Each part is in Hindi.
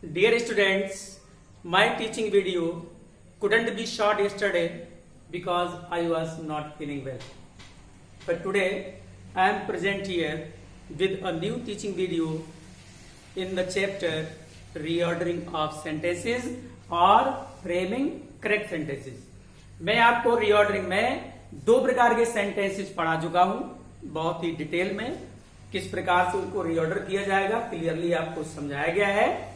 Dear students, my teaching video couldn't be shot yesterday because I was not feeling well. But today I am present here with a new teaching video in the chapter Reordering of Sentences or Framing Correct Sentences. मैं आपको रीऑर्डरिंग में दो प्रकार के सेंटेंसेस पढ़ा चुका हूं बहुत ही डिटेल में। किस प्रकार से उनको रीऑर्डर किया जाएगा क्लियरली आपको समझाया गया है।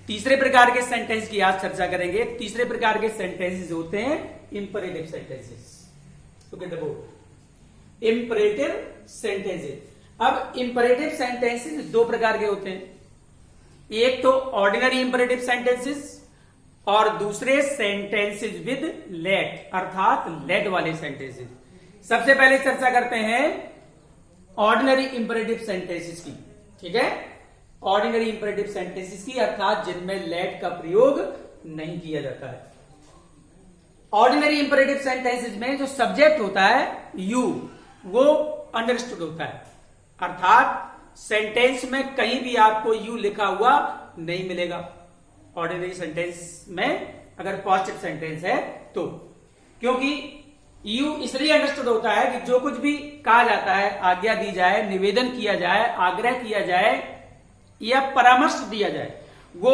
तीसरे प्रकार के सेंटेंस की आज चर्चा करेंगे। तीसरे प्रकार के सेंटेंसेस होते हैं imperative sentences. Look at the board, imperative sentences. अब इंपरेटिव सेंटेंसेस दो प्रकार के होते हैं, एक तो ऑर्डिनरी इंपरेटिव सेंटेंसेस और दूसरे सेंटेंसेस विद लेट अर्थात लेट वाले सेंटेंसेस। सबसे पहले चर्चा करते हैं ऑर्डिनरी इंपरेटिव सेंटेंसेस की। ठीक है, ऑर्डिनरी इंपरेटिव सेंटेंसेस की अर्थात जिनमें लेट का प्रयोग नहीं किया जाता है। ऑर्डिनरी इंपरेटिव सेंटेंसेस में जो सब्जेक्ट होता है यू वो अंडरस्टूड होता है, अर्थात सेंटेंस में कहीं भी आपको यू लिखा हुआ नहीं मिलेगा। ऑर्डिनरी सेंटेंस में अगर पॉजिटिव सेंटेंस है तो, क्योंकि यू इसलिए अंडरस्टूड होता है कि जो कुछ भी कहा जाता है, आज्ञा दी जाए, निवेदन किया जाए, आग्रह किया जाए या परामर्श दिया जाए, वो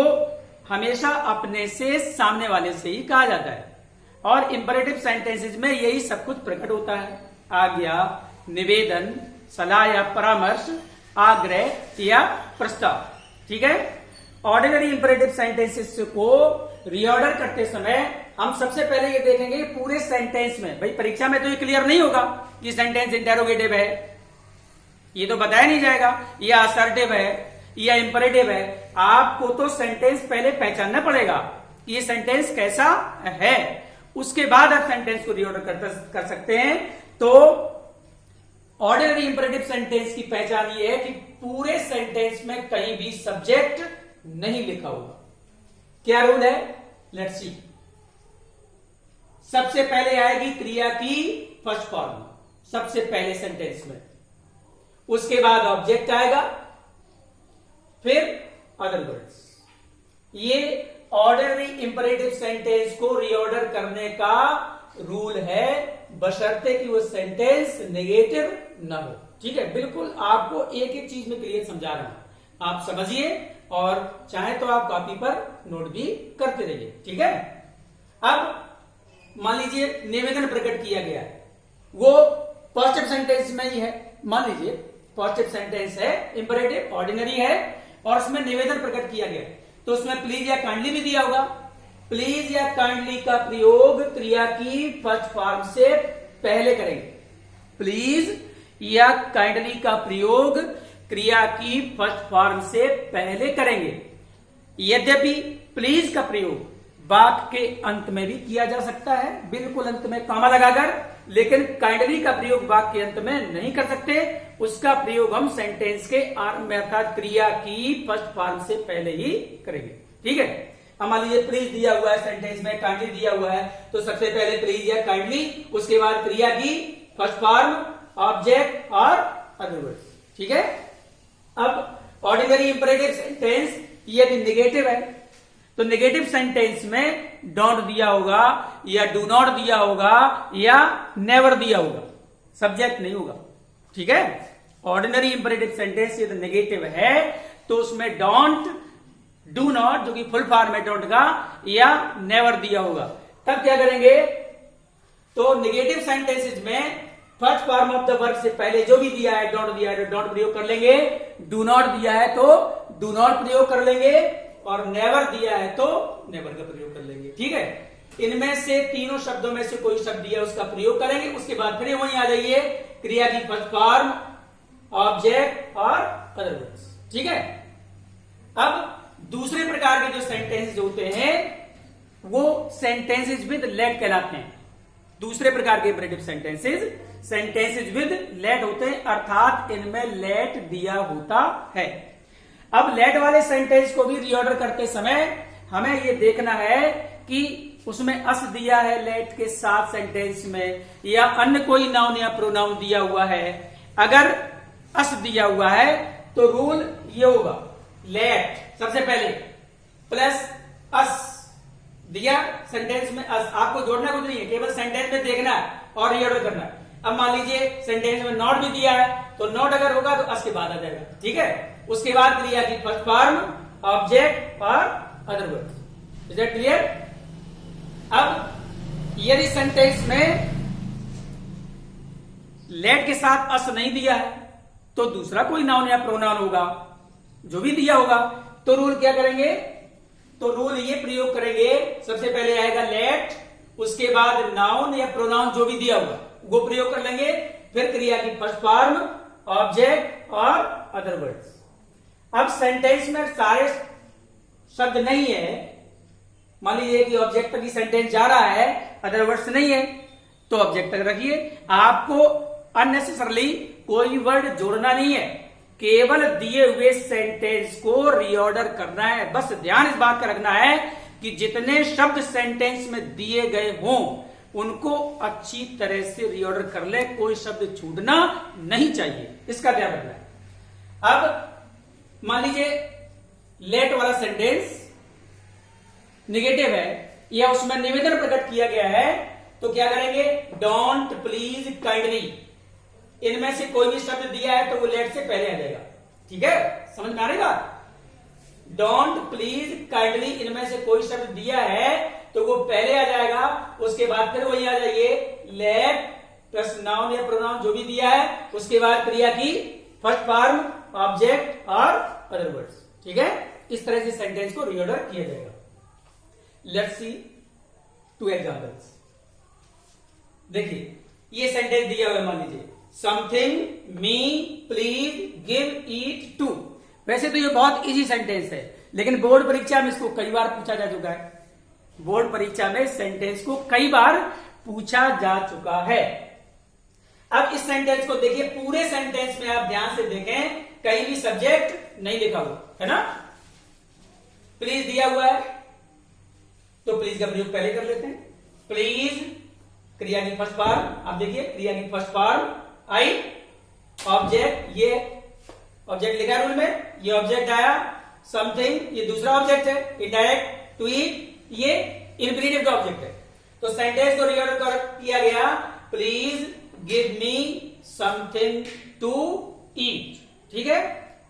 हमेशा अपने से सामने वाले से ही कहा जाता है। और इंपरेटिव सेंटेंसेस में यही सब कुछ प्रकट होता है, आज्ञा, निवेदन, सलाह या परामर्श, आग्रह या प्रस्ताव। ठीक है, ऑर्डिनरी इंपरेटिव सेंटेंसेस को रीऑर्डर करते समय हम सबसे पहले ये देखेंगे पूरे सेंटेंस में। भाई परीक्षा में तो ये क्लियर नहीं होगा कि सेंटेंस इंटेरोगेटिव है, ये तो बताया नहीं जाएगा, या असर्टिव है या इंपरेटिव है। आपको तो सेंटेंस पहले पहचानना पड़ेगा ये सेंटेंस कैसा है, उसके बाद आप सेंटेंस को रीऑर्डर कर सकते हैं। तो ऑर्डिनरी इंपरेटिव सेंटेंस की पहचान ये है कि पूरे सेंटेंस में कहीं भी सब्जेक्ट नहीं लिखा होगा। क्या रूल है, लेट्स सी। सबसे पहले आएगी क्रिया की फर्स्ट फॉर्म सबसे पहले सेंटेंस में, उसके बाद ऑब्जेक्ट आएगा, फिर अदर वर्ड्स। ये ऑर्डिनरी इंपरेटिव सेंटेंस को रीऑर्डर करने का रूल है, बशर्ते कि वो सेंटेंस नेगेटिव ना हो। ठीक है, बिल्कुल आपको एक एक चीज में क्लियर समझा रहा हूं, आप समझिए और चाहे तो आप कॉपी पर नोट भी करते रहिए। ठीक है, अब मान लीजिए निवेदन प्रकट किया गया है, वो पॉजिटिव सेंटेंस में ही है। मान लीजिए पॉजिटिव सेंटेंस है, इंपरेटिव ऑर्डिनरी है और उसमें निवेदन प्रकट किया गया, तो उसमें प्लीज या काइंडली भी दिया होगा। प्लीज या काइंडली का प्रयोग क्रिया की फर्स्ट फॉर्म से पहले करेंगे। प्लीज या काइंडली का प्रयोग क्रिया की फर्स्ट फॉर्म से पहले करेंगे। यद्यपि प्लीज का प्रयोग वाक्य के अंत में भी किया जा सकता है, बिल्कुल अंत में कॉमा लगाकर, लेकिन काइंडली का प्रयोग वाक्य के अंत में नहीं कर सकते। उसका प्रयोग हम सेंटेंस के आरंभ में अर्थात क्रिया की फर्स्ट फॉर्म से पहले ही करेंगे। ठीक है, अब मान लीजिए प्लीज दिया हुआ है सेंटेंस में, काइंडली दिया हुआ है, तो सबसे पहले प्लीज या काइंडली, उसके बाद क्रिया की फर्स्ट फॉर्म, ऑब्जेक्ट और अदर वर्ड्स। ठीक है, अब ऑर्डिनरी इंपरेटिव सेंटेंस यदि नेगेटिव है तो नेगेटिव सेंटेंस में डोंट दिया होगा या डू नॉट दिया होगा या नेवर दिया होगा, सब्जेक्ट नहीं होगा। ठीक है, ऑर्डिनरी इंपरेटिव सेंटेंस यदि नेगेटिव है तो उसमें डोंट, डू नॉट जो कि फुल फॉर्म है डोंट का, या नेवर दिया होगा। तब क्या करेंगे, तो नेगेटिव सेंटेंसेस में first form of the verb से पहले जो भी दिया है, डोंट दिया है तो डोंट प्रयोग कर लेंगे, डू नॉट दिया है तो डू नॉट प्रयोग कर लेंगे, और नेवर दिया है तो नेवर का प्रयोग कर लेंगे। ठीक है, इनमें से तीनों शब्दों में से कोई शब्द दिया उसका प्रयोग करेंगे, उसके बाद फिर वहीं आ जाइए क्रिया की फर्स्ट फॉर्म, ऑब्जेक्ट और अदर वर्ड्स। ठीक है, अब दूसरे प्रकार के जो सेंटेंसेस होते हैं वो सेंटेंसेस विद लेट कहलाते हैं। दूसरे प्रकार के इंपरेटिव सेंटेंसेस विद लेट होते हैं, अर्थात इनमें लेट दिया होता है। अब लेट वाले सेंटेंस को भी रीऑर्डर करते समय हमें यह देखना है कि उसमें अस दिया है लेट के साथ सेंटेंस में, या अन्य कोई नाउन या प्रोनाउन दिया हुआ है। अगर अस दिया हुआ है तो रूल ये होगा, लेट सबसे पहले प्लस अस दिया सेंटेंस में अस, आपको जोड़ना कुछ नहीं है, केवल सेंटेंस में देखना है और रीऑर्डर करना है। अब मान लीजिए सेंटेंस में नॉट भी दिया है, तो नॉट अगर होगा तो अस के बाद आ जाएगा, ठीक है। उसके बाद क्रिया की फर्स्ट फॉर्म, ऑब्जेक्ट और other words. Is that clear? अब यदि सेंटेंस में लेट के साथ अस नहीं दिया है तो दूसरा कोई नाउन या प्रोनाउन होगा, जो भी दिया होगा, तो रूल क्या करेंगे? तो रूल ये प्रयोग करेंगे, सबसे पहले आएगा लेट, उसके बाद नाउन या प्रोनाउन जो भी दिया होगा वो प्रयोग कर लेंगे, फिर क्रिया की फर्स्ट फॉर्म, ऑब्जेक्ट और अदर वर्ड्स। अब सेंटेंस में सारे शब्द नहीं है, मान लीजिए कि ऑब्जेक्ट तक ही सेंटेंस जा रहा है, अदर वर्ड्स नहीं है, तो ऑब्जेक्ट तक रखिए। आपको अननेसेसरली कोई वर्ड जोड़ना नहीं है, केवल दिए हुए सेंटेंस को रीऑर्डर करना है। बस ध्यान इस बात का रखना है कि जितने शब्द सेंटेंस में दिए गए हों उनको अच्छी तरह से रीऑर्डर कर ले, कोई शब्द छूटना नहीं चाहिए, इसका ध्यान रखना है। अब मान लीजिए लेट वाला सेंटेंस निगेटिव है या उसमें निवेदन प्रकट किया गया है, तो क्या करेंगे? डोंट, प्लीज, काइंडली, इनमें से कोई भी शब्द दिया है तो वो लेट से पहले आ जाएगा, ठीक है? समझ में आ रही बात? डोंट, प्लीज, काइंडली, इनमें से कोई शब्द दिया है तो वो पहले आ जाएगा, उसके बाद फिर वही आ जाइए लेट प्लस नाउन या प्रोनाउन जो भी दिया है, उसके बाद क्रिया की फर्स्ट फॉर्म, ऑब्जेक्ट और अदर वर्ड्स, ठीक है? इस तरह से सेंटेंस को रीऑर्डर किया जाएगा। Let's see two examples. देखिए ये सेंटेंस दिया हुआ है, मान लीजिए something me please give it to. वैसे तो ये बहुत इजी सेंटेंस है, लेकिन बोर्ड परीक्षा में इसको कई बार पूछा जा चुका है। बोर्ड परीक्षा में सेंटेंस को कई बार पूछा जा चुका है। अब इस सेंटेंस को देखिए, पूरे सेंटेंस में आप ध्यान से देखें, कहीं भी सब्जेक्ट नहीं लिखा हुआ है ना, प्लीज दिया हुआ है, तो प्लीज का प्रयोग पहले कर लेते हैं। प्लीज क्रिया की फर्स्ट फॉर्म, आप देखिए क्रिया की फर्स्ट फॉर्म आई, ऑब्जेक्ट, ये ऑब्जेक्ट लिखा है रूल में, ये ऑब्जेक्ट आया, समथिंग ये दूसरा ऑब्जेक्ट है, इनडायरेक्ट, टू ईट ये इंफिनिटिव का ऑब्जेक्ट है। तो सेंटेंस को रीऑर्डर किया गया, please give me something to eat, ठीक है?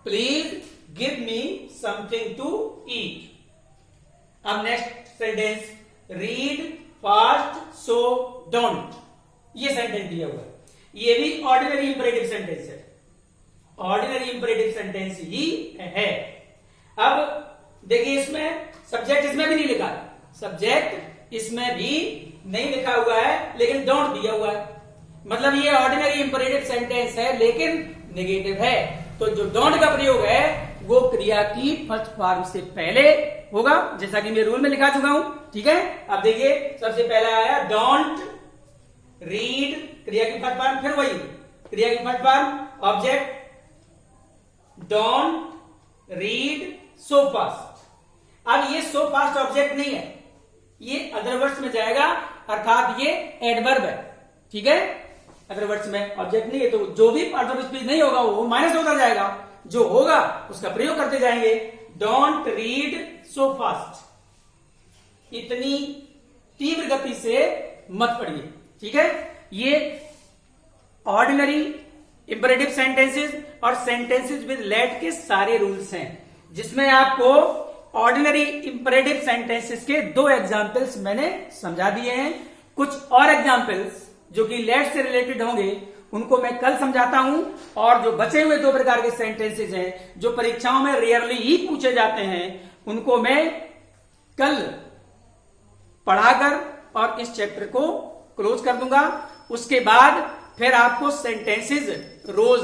Please give me something to eat. अब next sentence, read fast so don't, ये सेंटेंस दिया हुआ है, ये भी ऑर्डिनरी इंपरेटिव सेंटेंस है, ऑर्डिनरी इंपरेटिव सेंटेंस ही है। अब देखिए इसमें सब्जेक्ट इसमें भी नहीं लिखा है, सब्जेक्ट इसमें भी नहीं लिखा हुआ है, लेकिन डोंट दिया हुआ है, मतलब ये ऑर्डिनरी इंपरेटिव सेंटेंस है लेकिन नेगेटिव है। तो जो डोंट का प्रयोग है वो क्रिया की फर्स्ट फॉर्म से पहले होगा, जैसा कि मैं रूल में लिखा चुका हूं, ठीक है? अब देखिए सबसे पहला आया डोंट रीड, क्रिया की फर्स्ट फॉर्म, फिर वही क्रिया की first form, object, don't read so fast. अब ये सो फास्ट ऑब्जेक्ट नहीं है, ये अदर वर्ड्स में जाएगा, अर्थात ये एडवर्ब है, ठीक है? अदर वर्ड्स में ऑब्जेक्ट नहीं है, तो जो भी पार्ट ऑफ स्पीच नहीं होगा वो माइनस होता जाएगा, जो होगा उसका प्रयोग करते जाएंगे। डोंट रीड सो फास्ट, इतनी तीव्र गति से मत पढ़िए, ठीक है? ये ऑर्डिनरी इंपरेटिव सेंटेंसेस और सेंटेंसेस विद लेट के सारे रूल्स हैं, जिसमें आपको ऑर्डिनरी इंपरेटिव सेंटेंसेस के 2 एग्जाम्पल्स मैंने समझा दिए हैं। कुछ और एग्जाम्पल्स जो कि लेट से रिलेटेड होंगे उनको मैं कल समझाता हूं, और जो बचे हुए 2 प्रकार के सेंटेंसेस हैं जो परीक्षाओं में रेयरली ही पूछे जाते हैं उनको मैं कल पढ़ाकर और इस चैप्टर को क्लोज कर दूंगा। उसके बाद फिर आपको सेंटेंसेस रोज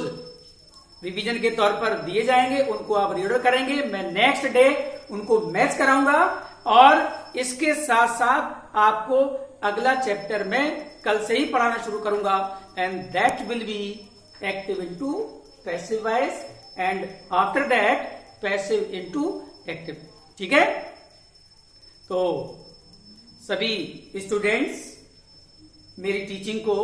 रिवीजन के तौर पर दिए जाएंगे, उनको आप रीड करेंगे, मैं नेक्स्ट डे उनको मैच कराऊंगा, और इसके साथ साथ आपको अगला चैप्टर में कल से ही पढ़ाना शुरू करूंगा, and that will be active into passive voice and after that passive into active, ठीक है? तो सभी स्टूडेंट्स मेरी टीचिंग को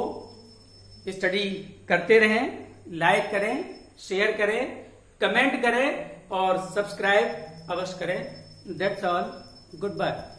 स्टडी करते रहें, लाइक करें, शेयर करें, कमेंट करें, और सब्सक्राइब अवश्य करें। That's all, good bye.